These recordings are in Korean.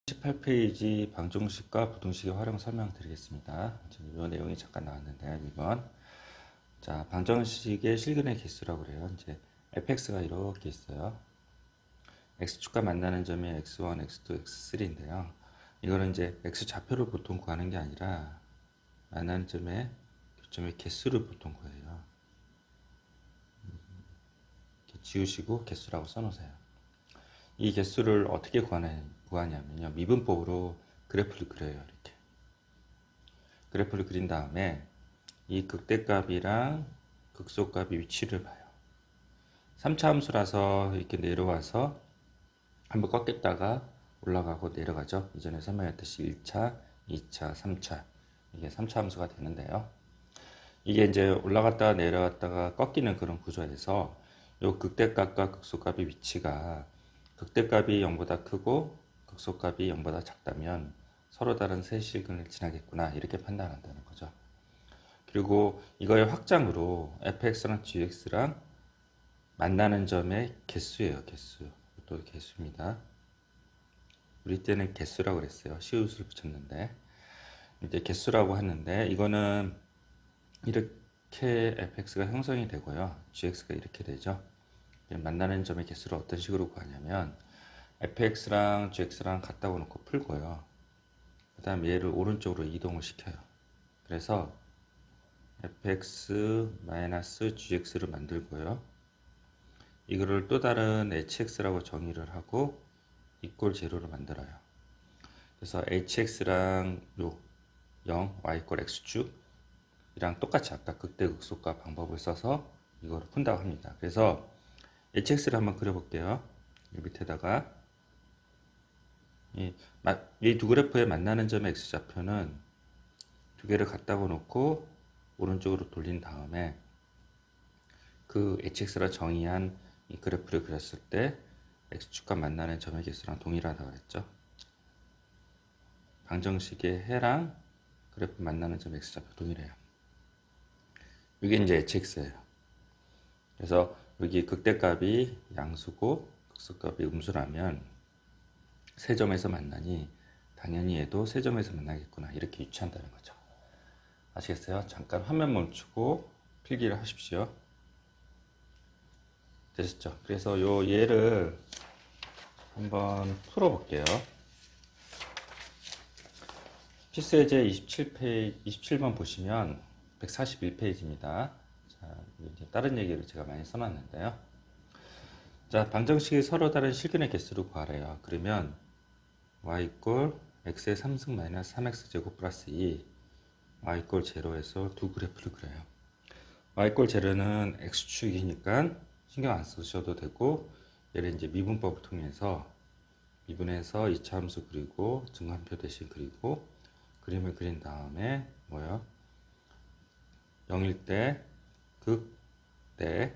18페이지 방정식과 부등식의 활용 설명드리겠습니다. 지금 이 내용이 잠깐 나왔는데요. 2번. 자, 방정식의 실근의 개수라고 그래요. 이제 fx가 이렇게 있어요. x축과 만나는 점이 x1, x2, x3인데요. 이거는 이제 x 좌표를 보통 구하는 게 아니라 만나는 점의 교점의 개수를 보통 구해요. 이렇게 지우시고 개수라고 써놓으세요. 이 개수를 어떻게 구하냐면요. 미분법으로 그래프를 그려요. 이렇게. 그래프를 그린 다음에 이 극대값이랑 극소값의 위치를 봐요. 3차 함수라서 이렇게 내려와서 한번 꺾였다가 올라가고 내려가죠. 이전에 설명했듯이 1차, 2차, 3차. 이게 3차 함수가 되는데요. 이게 이제 올라갔다가 내려갔다가 꺾이는 그런 구조에서 이 극대값과 극소값의 위치가 극대값이 0보다 크고 극소값이 0보다 작다면 서로 다른 세 실근을 지나겠구나 이렇게 판단한다는 거죠. 그리고 이거의 확장으로 fx랑 gx랑 만나는 점의 개수예요. 개수. 또 개수입니다. 우리 때는 개수라고 그랬어요. 시옷을 붙였는데 이제 개수라고 하는데 이거는 이렇게 fx가 형성이 되고요. gx가 이렇게 되죠. 만나는 점의 개수를 어떤 식으로 구하냐면 fx랑 gx랑 같다고 놓고 풀고요. 그 다음 얘를 오른쪽으로 이동을 시켜요. 그래서 fx-gx를 만들고요. 이거를 또 다른 hx라고 정의를 하고 이꼴 제로를 만들어요. 그래서 hx랑 요 0, y 이꼴 x축 이랑 똑같이 아까 극대극소값 방법을 써서 이거를 푼다고 합니다. 그래서 hx를 한번 그려볼게요. 이 밑에다가 이 두 그래프의 만나는 점의 x좌표는 두 개를 갖다가 놓고 오른쪽으로 돌린 다음에 그 hx라 정의한 이 그래프를 그렸을 때 x축과 만나는 점의 개수랑 동일하다고 그랬죠. 방정식의 해랑 그래프 만나는 점 x좌표 동일해요. 이게 이제 hx예요. 그래서 여기 극대값이 양수고 극소값이 음수라면 세 점에서 만나니 당연히 얘도 세 점에서 만나겠구나 이렇게 유추한다는 거죠. 아시겠어요? 잠깐 화면 멈추고 필기를 하십시오. 되셨죠? 그래서 요 얘를 한번 풀어볼게요. 필수예제 27번 보시면 141페이지입니다. 자, 이제 다른 얘기를 제가 많이 써놨는데요. 자, 방정식이 서로 다른 실근의 개수를 구하래요. 그러면 y 이꼴 x의 3승 마이너스 3x 제곱 플러스 2 y 이꼴 제로에서 두 그래프를 그려요. y 이꼴 제로는 x축이니까 신경 안 쓰셔도 되고 얘를 이제 미분법을 통해서 미분해서 2차 함수 그리고 증간표 대신 그리고 그림을 그린 다음에 뭐요? 0일 때 극대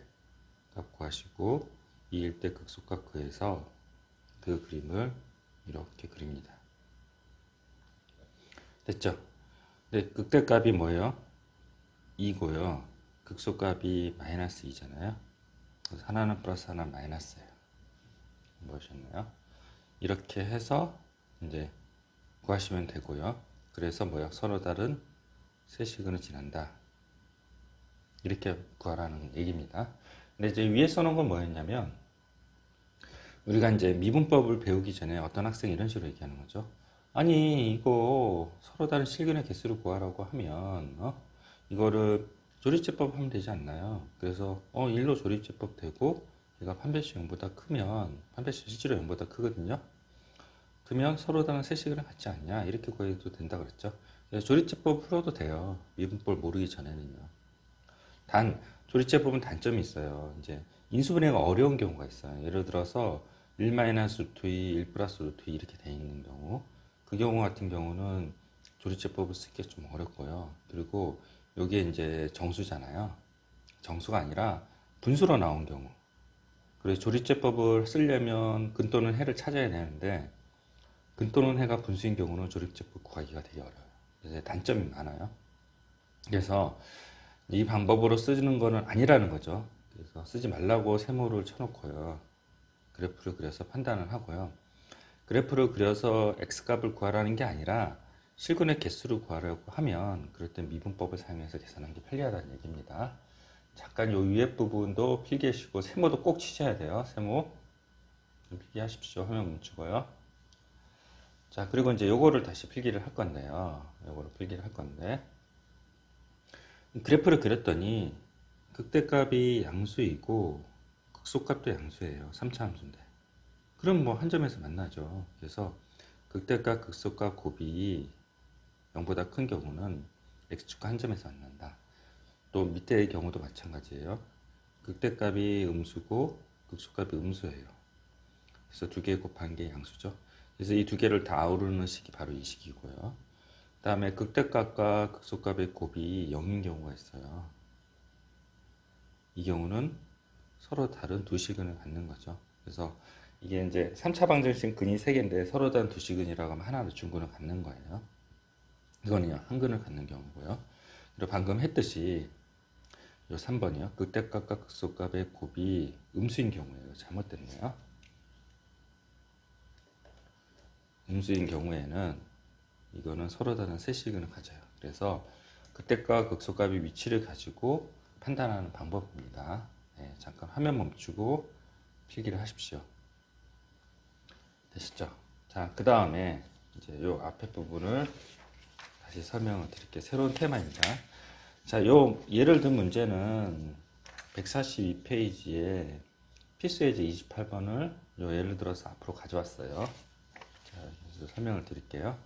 값 구하시고 2일 때 극소값 구해서 그 그림을 이렇게 그립니다. 됐죠? 근데 극대값이 뭐예요? 2고요. 극소값이 마이너스 2잖아요. 그래서 하나는 플러스 하나는 마이너스예요. 뭐셨나요? 이렇게 해서 이제 구하시면 되고요. 그래서 뭐야? 서로 다른 세 실근을 지난다. 이렇게 구하라는 얘기입니다. 근데 이제 위에 써놓은 건 뭐였냐면 우리가 이제 미분법을 배우기 전에 어떤 학생이 이런 식으로 얘기하는 거죠. 아니 이거 서로 다른 실근의 개수를 구하라고 하면 이거를 조리제법 하면 되지 않나요? 그래서 1로 조리제법 되고 얘가 판별식 0보다 크면 판별식 실제로 0보다 크거든요. 그러면 서로 다른 세 실근을 갖지 않냐 이렇게 구해도 된다 그랬죠. 조리제법 풀어도 돼요. 미분법 모르기 전에는요. 단 조리제법은 단점이 있어요. 이제 인수분해가 어려운 경우가 있어요. 예를 들어서 1 마이너스 루트 2, 1 플러스 루트 2 이렇게 돼 있는 경우 그 경우 같은 경우는 조리제법을 쓰기가 좀 어렵고요. 그리고 이게 이제 정수잖아요. 정수가 아니라 분수로 나온 경우 그래서 조리제법을 쓰려면 근또는 해를 찾아야 되는데 근또는 해가 분수인 경우는 조리제법 구하기가 되게 어려워요. 그래서 단점이 많아요. 그래서 이 방법으로 쓰는 거는 아니라는 거죠. 그래서 쓰지 말라고 세모를 쳐놓고요. 그래프를 그려서 판단을 하고요. 그래프를 그려서 x값을 구하라는 게 아니라 실근의 개수를 구하려고 하면 그럴 때 미분법을 사용해서 계산하는 게 편리하다는 얘기입니다. 잠깐 요 위에 부분도 필기하시고 세모도 꼭 치셔야 돼요. 세모 필기하십시오. 화면 멈추고요. 자, 그리고 이제 요거를 다시 필기를 할 건데요. 요거를 필기를 할 건데 그래프를 그렸더니 극대값이 양수이고 극소값도 양수예요. 3차 함수인데. 그럼 뭐 한 점에서 만나죠. 그래서 극대값, 극소값 곱이 0보다 큰 경우는 x축과 한 점에서 만난다. 또 밑에의 경우도 마찬가지예요. 극대값이 음수고 극소값이 음수예요. 그래서 두 개 곱한 게 양수죠. 그래서 이 두 개를 다 아우르는 식이 바로 이 식이고요. 그 다음에 극대값과 극소값의 곱이 0인 경우가 있어요. 이 경우는 서로 다른 두 시근을 갖는 거죠. 그래서 이게 이제 3차 방정식 근이 3개인데 서로 다른 두 시근이라고 하면 하나로 중근을 갖는 거예요. 이거는요, 한 근을 갖는 경우고요. 그리고 방금 했듯이 요 3번이요. 극대값과 극소값의 곱이 음수인 경우에요. 잘못됐네요. 음수인 경우에는 이거는 서로 다른 세 시근을 가져요. 그래서 극대값, 극소값의 위치를 가지고 판단하는 방법입니다. 네, 잠깐 화면 멈추고 필기를 하십시오. 되시죠? 자, 그 다음에 이제 요 앞에 부분을 다시 설명을 드릴게요. 새로운 테마입니다. 자, 요 예를 든 문제는 142페이지에 필수예제 28번을 요 예를 들어서 앞으로 가져왔어요. 자, 그래서 설명을 드릴게요.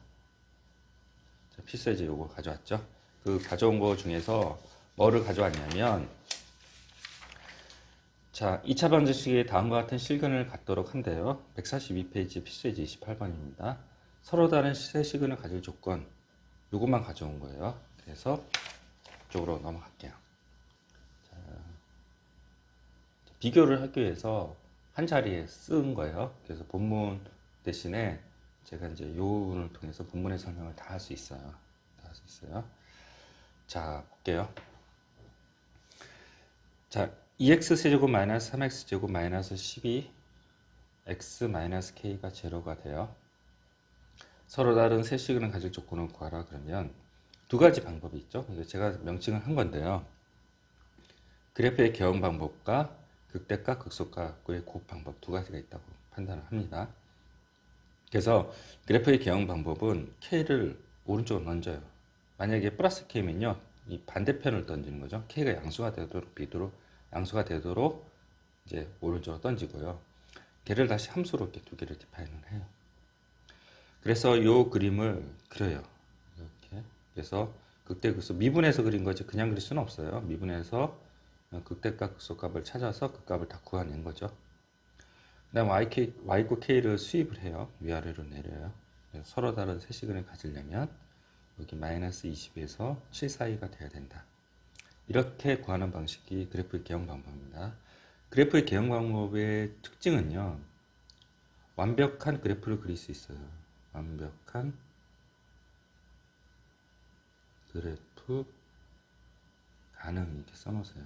자, 필수예제 요거 가져왔죠. 그 가져온 거 중에서 뭐를 가져왔냐면, 자, 2차 방정식에 다음과 같은 실근을 갖도록 한대요. 142페이지 필수예제 28번입니다. 서로 다른 세 시근을 가질 조건, 요것만 가져온 거예요. 그래서 이쪽으로 넘어갈게요. 자, 비교를 하기 위해서 한 자리에 쓴 거예요. 그래서 본문 대신에 제가 이제 요 부분을 통해서 본문의 설명을 다 할 수 있어요. 다 할 수 있어요. 자, 볼게요. 자, 2x 세제곱 마이너스 3x 제곱 마이너스 12 x 마이너스 k가 제로가 돼요. 서로 다른 세 시근을 가질 조건을 구하라 그러면 두 가지 방법이 있죠. 이거 제가 명칭을 한 건데요. 그래프의 개형 방법과 극대값, 극소값의 곱 방법 두 가지가 있다고 판단을 합니다. 그래서 그래프의 개형 방법은 k를 오른쪽으로 던져요. 만약에 플러스 k면요, 이 반대편을 던지는 거죠. k가 양수가 되도록 이제 오른쪽으로 던지고요. 걔를 다시 함수로 이렇게 두 개를 디파인을 해요. 그래서 이 그림을 그려요. 이렇게. 그래서 극대 극소 미분해서 그린 거지 그냥 그릴 수는 없어요. 미분해서 극대값 극소값을 찾아서 그 값을 다 구해낸 거죠. 그 다음 y고 k를 수입을 해요. 위아래로 내려요. 서로 다른 세 시근을 가지려면 여기 마이너스 20에서 7 사이가 돼야 된다. 이렇게 구하는 방식이 그래프의 개형 방법입니다. 그래프의 개형 방법의 특징은요, 완벽한 그래프를 그릴 수 있어요. 완벽한 그래프 가능 이렇게 써놓으세요.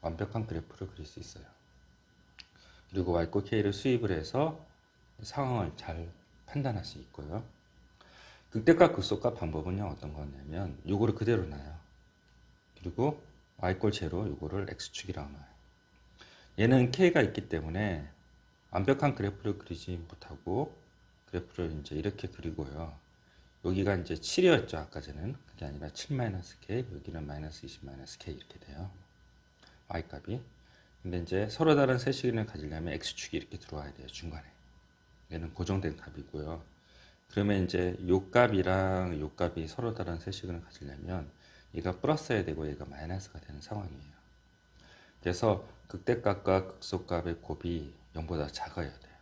완벽한 그래프를 그릴 수 있어요. 그리고 y고 k를 수입을 해서 상황을 잘 판단할 수 있고요. 극대값 극소값 방법은요, 어떤 거냐면 요거를 그대로 놔요. 그리고 y꼴 제로 요거를 x축이라고 놔요. 얘는 k가 있기 때문에 완벽한 그래프를 그리지 못하고 그래프를 이제 이렇게 그리고요. 여기가 이제 7이었죠. 아까 전에는. 그게 아니라 7-k, 여기는 마이너스 20-k 이렇게 돼요. y값이. 근데 이제 서로 다른 세 시근을 가지려면 x축이 이렇게 들어와야 돼요. 중간에. 얘는 고정된 값이고요. 그러면 이제 요 값이랑 요 값이 서로 다른 세 시근을 가지려면 얘가 플러스여야 되고 얘가 마이너스가 되는 상황이에요. 그래서 극대값과 극소값의 곱이 0보다 작아야 돼요.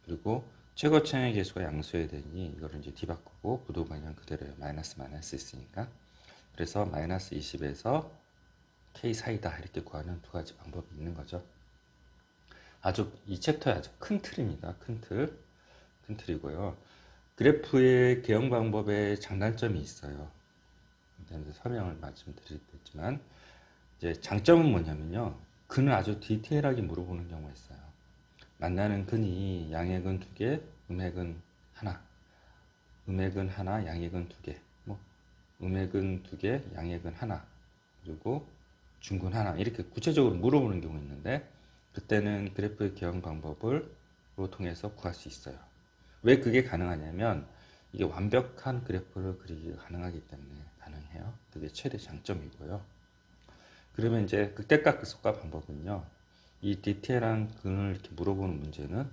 그리고 최고차의 계수가 양수여야 되니 이거를 이제 뒤바꾸고 부도 방향 그대로예요. 마이너스 있으니까. 그래서 마이너스 20에서 k 사이다 이렇게 구하는 두 가지 방법이 있는 거죠. 이 챕터의 아주 큰 틀입니다. 큰 틀이고요. 그래프의 개형 방법에 장단점이 있어요. 일단 설명을 말씀드리겠지만 이제 장점은 뭐냐면요. 근을 아주 디테일하게 물어보는 경우가 있어요. 만나는 근이 양의 근 2개, 음액은 하나, 음액은 하나, 양액은 두 개, 뭐 음액은 두 개, 양액은 하나, 그리고 중근 하나, 이렇게 구체적으로 물어보는 경우 있는데, 그때는 그래프의 개형 방법을 통해서 구할 수 있어요. 왜 그게 가능하냐면 이게 완벽한 그래프를 그리기가 가능하기 때문에 가능해요. 그게 최대 장점이고요. 그러면 이제 극대값 극소값 방법은요, 이 디테일한 근을 이렇게 물어보는 문제는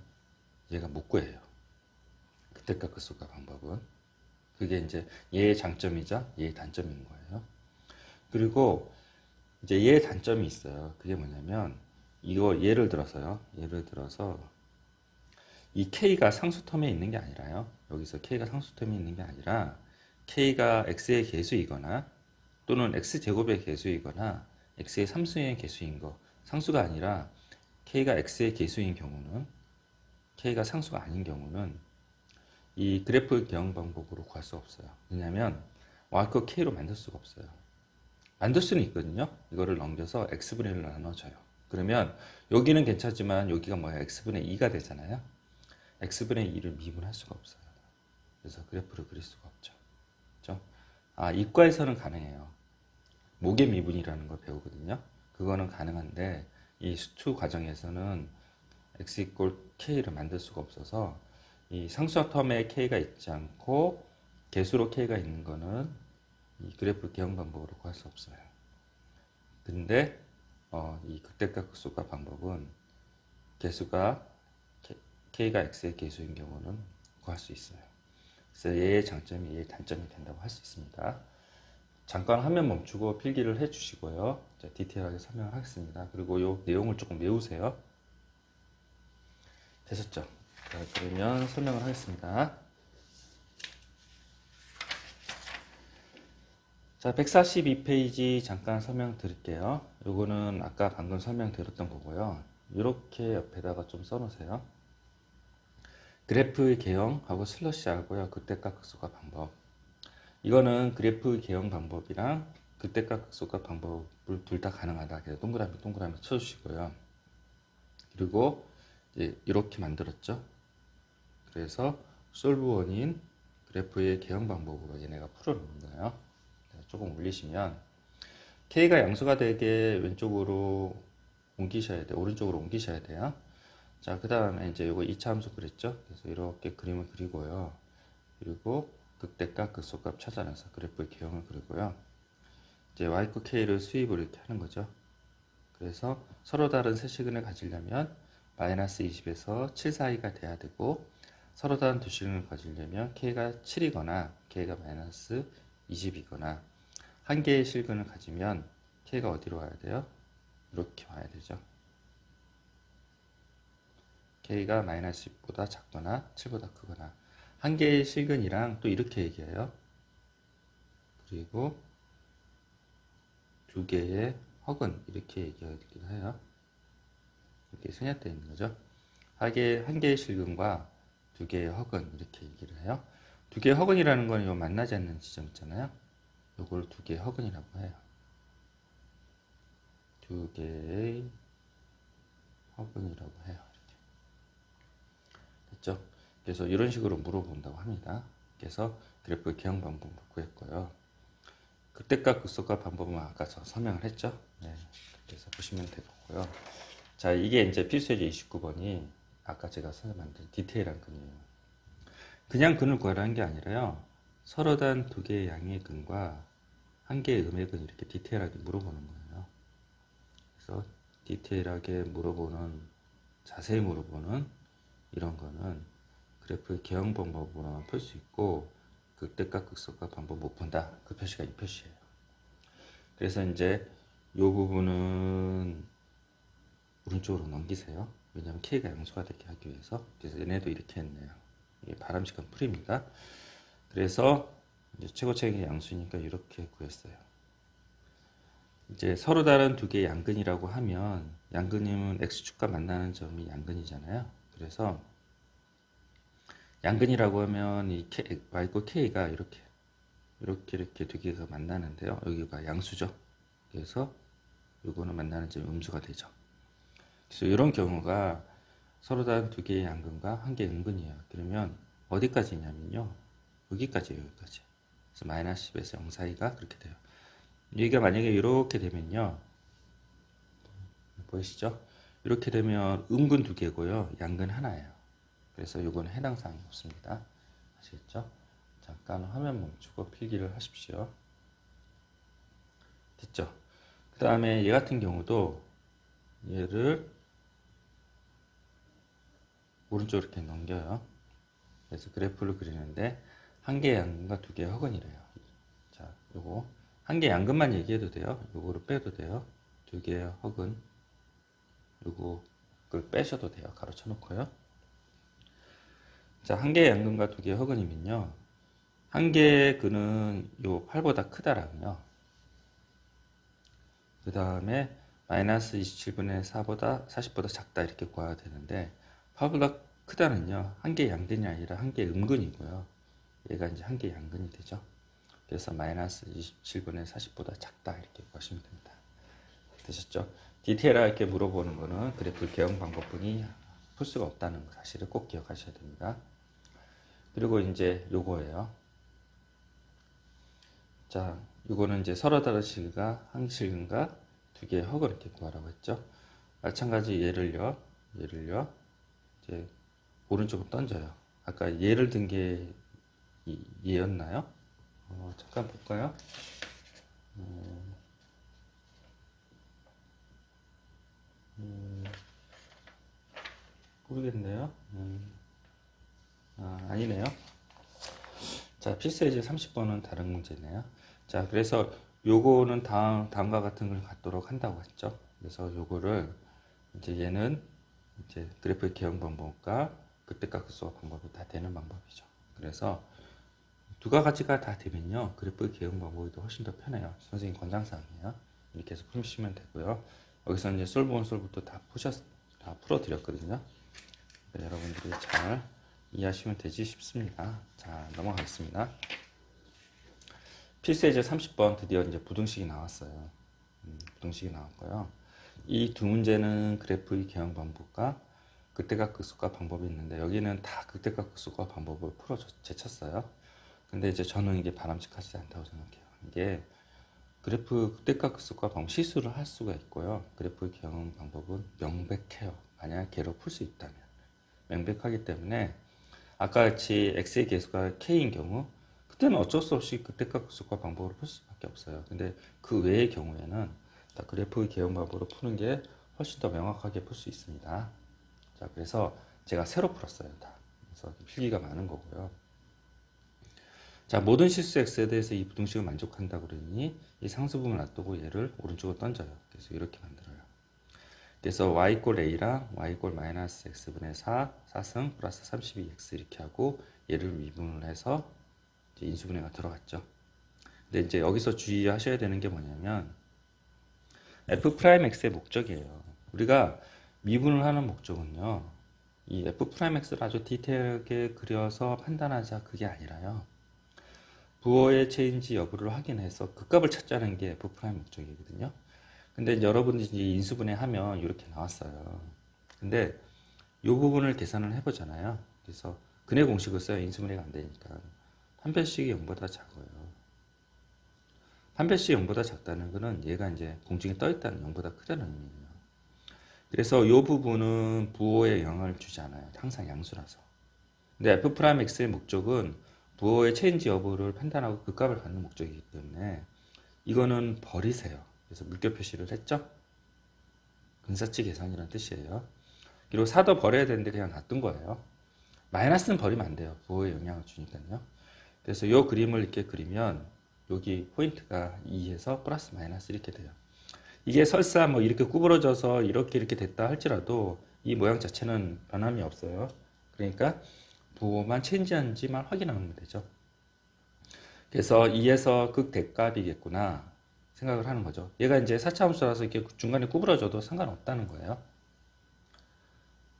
얘가 못 구해요. 극대값 극소값 방법은. 그게 이제 얘의 장점이자 얘의 단점인 거예요. 그리고 이제 얘의 단점이 있어요. 그게 뭐냐면, 이거 예를 들어서 이 k가 상수 텀에 있는 게 아니라요. 여기서 k가 상수 텀에 있는 게 아니라 k가 x의 개수이거나 또는 x제곱의 개수이거나 x의 3수의 개수인 거, 상수가 아니라 k가 x의 개수인 경우는, k가 상수가 아닌 경우는 이 그래프 개형 방법으로 구할 수 없어요. 왜냐하면 y표 k로 만들 수가 없어요. 만들 수는 있거든요. 이거를 넘겨서 x분의 1로 나눠줘요. 그러면 여기는 괜찮지만 여기가 뭐야? x분의 2가 되잖아요. x분의 2를 미분할 수가 없어요. 그래서 그래프를 그릴 수가 없죠. 그렇죠? 이과에서는 가능해요. 모계 미분이라는 걸 배우거든요. 그거는 가능한데 이 수투 과정에서는 x 이꼴 k를 만들 수가 없어서 이 상수화 텀에 k가 있지 않고 개수로 k가 있는 거는 이 그래프 개형 방법으로 구할 수 없어요. 근데 이 극대값 극소값 방법은 개수가 k가 x의 개수인 경우는 구할 수 있어요. 그래서 얘의 장점이 얘의 단점이 된다고 할 수 있습니다. 잠깐 화면 멈추고 필기를 해 주시고요. 자, 디테일하게 설명을 하겠습니다. 그리고 이 내용을 조금 외우세요. 되셨죠? 자, 그러면 설명을 하겠습니다. 자, 142페이지 잠깐 설명 드릴게요. 요거는 아까 방금 설명 드렸던 거고요. 이렇게 옆에다가 좀 써놓으세요. 그래프의 개형하고 슬러시 하고요. 극대값 극소값 방법. 이거는 그래프 개형 방법이랑 극대값 극소값 방법을 둘 다 가능하다. 그래서 동그라미 쳐주시고요. 그리고 이제 이렇게 만들었죠. 그래서 솔브원인 그래프의 개형 방법으로 얘네가 풀어놓는 거예요. 조금 올리시면 k가 양수가 되게 왼쪽으로 옮기셔야 돼요. 오른쪽으로 옮기셔야 돼요. 자, 그 다음에 이제 요거 2차 함수 그랬죠. 그래서 이렇게 그림을 그리고요. 그리고 극대값 극소값 찾아내서 그래프의 개형을 그리고요. 이제 y급 k를 수입을 이렇게 하는 거죠. 그래서 서로 다른 세 시근을 가지려면 마이너스 20에서 7 사이가 돼야 되고, 서로 다른 두 시근을 가지려면 k가 7이거나 k가 마이너스 20이거나, 한 개의 실근을 가지면 k가 어디로 와야 돼요? 이렇게 와야 되죠. k가 마이너스 10보다 작거나 7보다 크거나. 한 개의 실근이랑 또 이렇게 얘기해요. 그리고 두 개의 허근, 이렇게 얘기하기도 해요. 이렇게 생략되어 있는 거죠. 한 개의 실근과 두 개의 허근, 이렇게 얘기를 해요. 두 개의 허근이라는 건 요 만나지 않는 지점 있잖아요. 요걸 두 개의 허근이라고 해요. 두 개의 허근이라고 해요. 이렇게. 됐죠? 그래서 이런 식으로 물어본다고 합니다. 그래서 그래프 개형 방법을 구했고요. 극대값 극소값 방법은 아까 저 설명을 했죠. 네, 그래서 보시면 되고요. 자, 이게 이제 필수예제 29번이 아까 제가 만든 디테일한 근이에요. 그냥 근을 구하라는 게 아니라요. 서로 단 두 개의 양의 근과 한 개의 음액은 이렇게 디테일하게 물어보는 거예요. 그래서 디테일하게 물어보는, 자세히 물어보는 이런 거는 그래프의 개형 방법으로만 풀 수 있고, 극대값 극소값 방법 못 푼다. 그 표시가 이 표시예요. 그래서 이제 이 부분은 오른쪽으로 넘기세요. 왜냐하면 k가 양수가 되게 하기 위해서. 그래서 얘네도 이렇게 했네요. 이게 바람직한 풀입니다. 그래서 이제 최고차의 양수니까 이렇게 구했어요. 이제 서로 다른 두 개의 양근이라고 하면, 양근이면 x축과 만나는 점이 양근이잖아요. 그래서 양근이라고 하면 이 y꼴 k가 이렇게 두 개가 만나는데요. 여기가 양수죠. 그래서 요거는 만나는 점이 음수가 되죠. 그래서 이런 경우가 서로 다른 두 개의 양근과 한 개의 음근이에요. 그러면 어디까지냐면요. 여기까지예요. 여기까지. 그래서 마이너스 10에서 0 사이가 그렇게 돼요. 여기가 만약에 이렇게 되면요. 보이시죠? 이렇게 되면 음근 두 개고요. 양근 하나예요. 그래서 이건 해당 사항이 없습니다. 아시겠죠? 잠깐 화면 멈추고 필기를 하십시오. 됐죠? 그 다음에 얘 같은 경우도 얘를 오른쪽으로 이렇게 넘겨요. 그래서 그래프를 그리는데 한 개의 양근과 두 개의 허근이래요. 자, 요거 한 개의 양근만 얘기해도 돼요. 요거를 빼도 돼요. 두 개의 허근 요거 그걸 빼셔도 돼요. 가로쳐 놓고요. 자, 한 개의 양근과 두 개의 허근이면요. 한 개의 근은 요 8보다 크다라고요. 그 다음에 마이너스 27분의 4보다 40보다 작다 이렇게 구해야 되는데 8보다 크다는요. 한 개의 양근이 아니라 한 개의 음근이고요. 얘가 이제 한 개의 양근이 되죠. 그래서 마이너스 27분의 40보다 작다 이렇게 구하시면 됩니다. 되셨죠? 디테일하게 물어보는 거는 그래프 개형 방법뿐이 풀 수가 없다는 사실을 꼭 기억하셔야 됩니다. 그리고 이제 요거예요. 자, 요거는 이제 서로 다른 실과 한 실근과 두 개의 허을 이렇게 구하라고 했죠. 마찬가지 얘를요 이제 오른쪽으로 던져요. 아까 얘를 든 게 얘였나요? 잠깐 볼까요? 모르겠네요. 아니네요. 자, 필수예제 30번은 다른 문제네요. 자, 그래서 요거는 다음과 같은 걸 갖도록 한다고 했죠. 그래서 요거를 이제 얘는 이제 그래프의 개형 방법과 극대값 극소화 방법이 다 되는 방법이죠. 그래서 두 가지가 다 되면요. 그래프의 개형 방법이 훨씬 더 편해요. 선생님 권장사항이에요. 이렇게 해서 푸시면 되고요. 여기서 이제 솔브 온 솔브도 다 풀어드렸거든요. 네, 여러분들이 잘 이해하시면 되지 싶습니다. 자, 넘어가겠습니다. 필수예제 30번 드디어 이제 부등식이 나왔어요. 부등식이 나왔고요. 이 두 문제는 그래프의 개형 방법과 극대값 극소화 방법이 있는데 여기는 다 극대값 극소화 방법을 풀어 제쳤어요. 근데 이제 저는 이게 바람직하지 않다고 생각해요. 이게 그래프 극대값 극소화 방법 실수를 할 수가 있고요. 그래프 개형 방법은 명백해요. 만약 개로 풀 수 있다면 명백하기 때문에 아까 같이 x의 개수가 k인 경우 그때는 어쩔 수 없이 극대값 극소화 방법으로 풀 수밖에 없어요. 근데 그 외의 경우에는 다 그래프의 개형 방법으로 푸는 게 훨씬 더 명확하게 풀 수 있습니다. 자, 그래서 제가 새로 풀었어요. 다. 그래서 필기가 많은 거고요. 자, 모든 실수 x에 대해서 이 부등식을 만족한다고 그러니 이 상수 부분을 놔두고 얘를 오른쪽으로 던져요. 그래서 이렇게 만들어요. 그래서 y 꼴 a랑 y 꼴 마이너스 x분의 4, 4승 플러스 32x 이렇게 하고 얘를 미분을 해서 이제 인수분해가 들어갔죠. 근데 이제 여기서 주의하셔야 되는 게 뭐냐면 f'x의 목적이에요. 우리가 미분을 하는 목적은요. 이 f'x를 아주 디테일하게 그려서 판단하자 그게 아니라요. 부호의 체인지 여부를 확인해서 그 값을 찾자는 게 f' 목적이거든요. 근데 여러분들이 이제 인수분해 하면 이렇게 나왔어요. 근데 이 부분을 계산을 해보잖아요. 그래서 근해 공식을 써요. 인수분해가 안 되니까. 판별식이 0보다 작아요. 판별식이 0보다 작다는 거는 얘가 이제 공중에 떠 있다는 0보다 크다는 의미예요. 그래서 이 부분은 부호에 영향을 주지 않아요. 항상 양수라서. 근데 f'x의 목적은 부호의 체인지 여부를 판단하고 그 값을 갖는 목적이기 때문에 이거는 버리세요. 그래서 물결 표시를 했죠. 근사치 계산이라는 뜻이에요. 그리고 4도 버려야 되는데 그냥 놔둔 거예요. 마이너스는 버리면 안 돼요. 부호에 영향을 주니까요. 그래서 이 그림을 이렇게 그리면 여기 포인트가 2에서 플러스 마이너스 이렇게 돼요. 이게 설사 뭐 이렇게 구부러져서 이렇게 됐다 할지라도 이 모양 자체는 변함이 없어요. 그러니까 부호만 체인지한지만 확인하면 되죠. 그래서 2에서 극대값이겠구나 생각을 하는 거죠. 얘가 이제 4차함수라서 이렇게 중간에 구부러져도 상관없다는 거예요.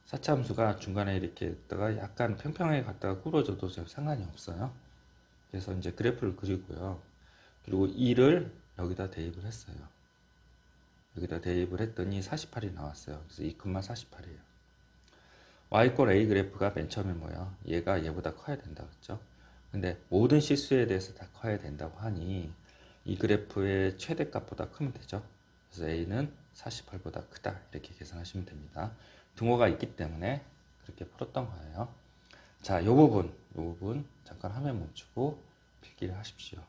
4차함수가 중간에 이렇게 있다가 약간 평평하게 갔다가 구부러져도 상관이 없어요. 그래서 이제 그래프를 그리고요. 그리고 2를 여기다 대입을 했어요. 여기다 대입을 했더니 48이 나왔어요. 그래서 2,48이에요. y 꼴 a 그래프가 맨 처음에 뭐예요? 얘가 얘보다 커야 된다 그랬죠? 근데 모든 실수에 대해서 다 커야 된다고 하니 이 그래프의 최대값보다 크면 되죠. 그래서 a는 48보다 크다 이렇게 계산하시면 됩니다. 등호가 있기 때문에 그렇게 풀었던 거예요. 자, 이 부분 잠깐 화면 멈추고 필기를 하십시오.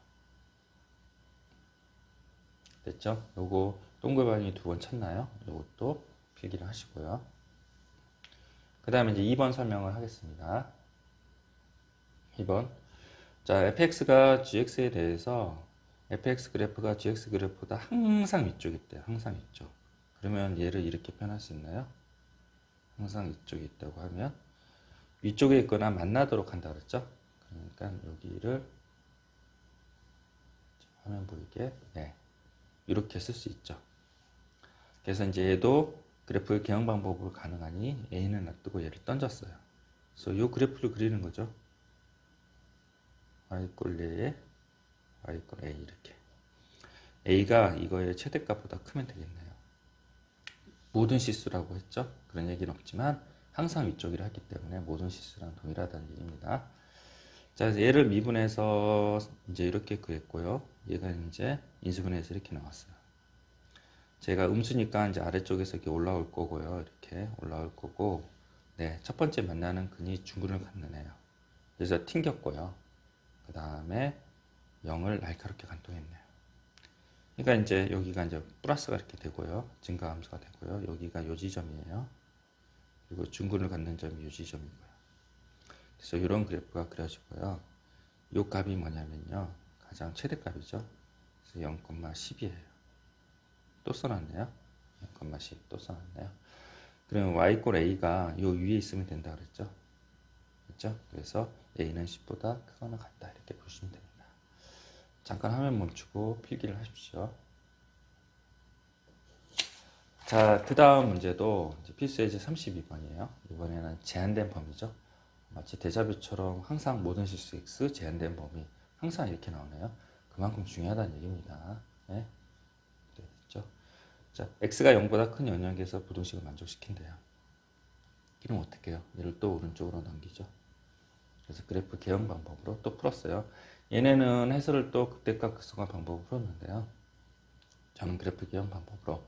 됐죠? 요거 동글반이 두 번 쳤나요? 요것도 필기를 하시고요. 그 다음에 이제 2번 설명을 하겠습니다. 2번. 자, fx가 gx에 대해서 fx 그래프가 gx 그래프보다 항상 위쪽에 있대요. 항상 위쪽. 그러면 얘를 이렇게 표현할 수 있나요? 항상 위쪽에 있다고 하면 위쪽에 있거나 만나도록 한다 그랬죠? 그러니까 여기를 화면 보이게 네, 이렇게 쓸 수 있죠. 그래서 이제 얘도 그래프의 개형 방법으로 가능하니 a는 놔두고 얘를 던졌어요. 그래서 이 그래프를 그리는 거죠. y 꼴 얘에 y 꼴 a 이렇게. a가 이거의 최대값보다 크면 되겠네요. 모든 실수라고 했죠. 그런 얘기는 없지만 항상 위쪽이라 했기 때문에 모든 실수랑 동일하다는 얘기입니다. 자, 얘를 미분해서 이제 이렇게 그렸고요. 얘가 이제 인수분해서 이렇게 나왔어요. 제가 음수니까 이제 아래쪽에서 이렇게 올라올 거고요. 이렇게 올라올 거고, 네, 첫 번째 만나는 근이 중근을 갖는 애요. 그래서 튕겼고요. 그 다음에 0을 날카롭게 관통했네요. 그러니까 이제 여기가 이제 플러스가 이렇게 되고요. 증가함수가 되고요. 여기가 요 지점이에요. 그리고 중근을 갖는 점이 요 지점이고요. 그래서 이런 그래프가 그려지고요. 요 값이 뭐냐면요. 가장 최대값이죠. 그래서 0,10이에요. 또 써놨네요. 0,10 또 써놨네요. 그러면 y 꼴 a가 요 위에 있으면 된다 그랬죠. 그렇죠? 그래서 a는 10보다 크거나 같다 이렇게 보시면 됩니다. 잠깐 화면 멈추고 필기를 하십시오. 자, 그 다음 문제도 필수 예제 32번이에요. 이번에는 제한된 범위죠. 마치 데자뷰처럼 항상 모든 실수 x 제한된 범위 항상 이렇게 나오네요. 그만큼 중요하다는 얘기입니다. 네. 됐죠? 자, x가 0보다 큰 영역에서 부등식을 만족시킨대요. 이럼 어떻게 해요? 얘를 또 오른쪽으로 넘기죠. 그래서 그래프 개형 방법으로 또 풀었어요. 얘네는 해설을 또 극대값 극소화 방법으로 풀었는데요. 저는 그래프 개형 방법으로.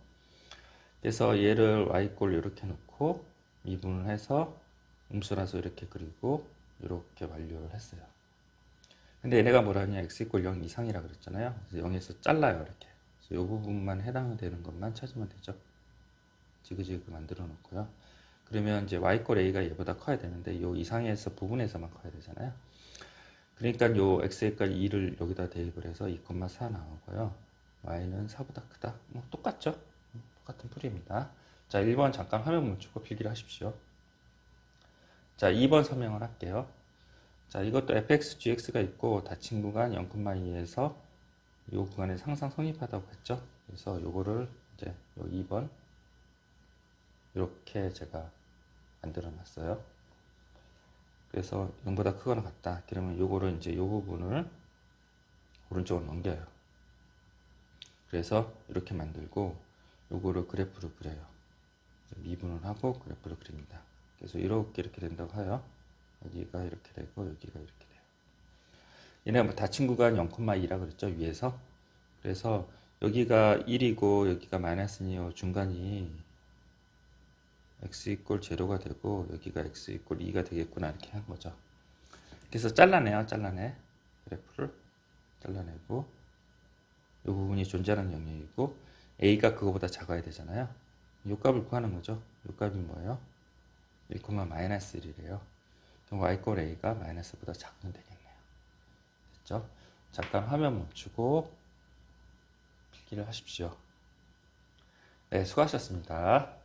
그래서 얘를 y꼴 이렇게 놓고 미분을 해서 음수라서 이렇게 그리고 이렇게 완료를 했어요. 근데 얘네가 뭐라냐, x 이꼴 0 이상이라 그랬잖아요. 그래서 0에서 잘라요, 이렇게. 그래서 이 부분만 해당되는 것만 찾으면 되죠. 지그지그 만들어 놓고요. 그러면 이제 y꼴 a가 얘보다 커야 되는데 요 이상에서 부분에서만 커야 되잖아요. 그러니까 요 x에까지 2를 여기다 대입을 해서 2,4 나오고요. y는 4보다 크다. 뭐 똑같죠? 똑같은 풀이입니다. 자, 1번 잠깐 화면 멈추고 필기를 하십시오. 자, 2번 설명을 할게요. 자, 이것도 fx, gx가 있고 닫힌 구간 0,2에서 이 구간에 항상 성립하다고 했죠. 그래서 요거를 이제 요 2번 이렇게 제가 만들어 놨어요. 그래서 0보다 크거나 같다. 그러면 요거를 이제 요 부분을 오른쪽으로 넘겨요. 그래서 이렇게 만들고 요거를 그래프로 그려요. 미분을 하고 그래프를 그립니다. 그래서 이렇게 된다고 해요. 여기가 이렇게 되고 여기가 이렇게 돼요. 얘네가 뭐 닫힌 구간 0,2라 그랬죠, 위에서. 그래서 여기가 1이고 여기가 마이너스니요, 중간이 x 이꼴 제로가 되고 여기가 x 이꼴 2가 되겠구나 이렇게 한 거죠. 그래서 잘라내요. 그래프를 잘라내고 이 부분이 존재하는 영역이고 a가 그거보다 작아야 되잖아요. 이 값을 구하는 거죠. 이 값이 뭐예요? 1,-1이래요. 그럼 y 꼴 a가 마이너스보다 작으면 되겠네요. 됐죠? 잠깐 화면 멈추고 필기를 하십시오. 네, 수고하셨습니다.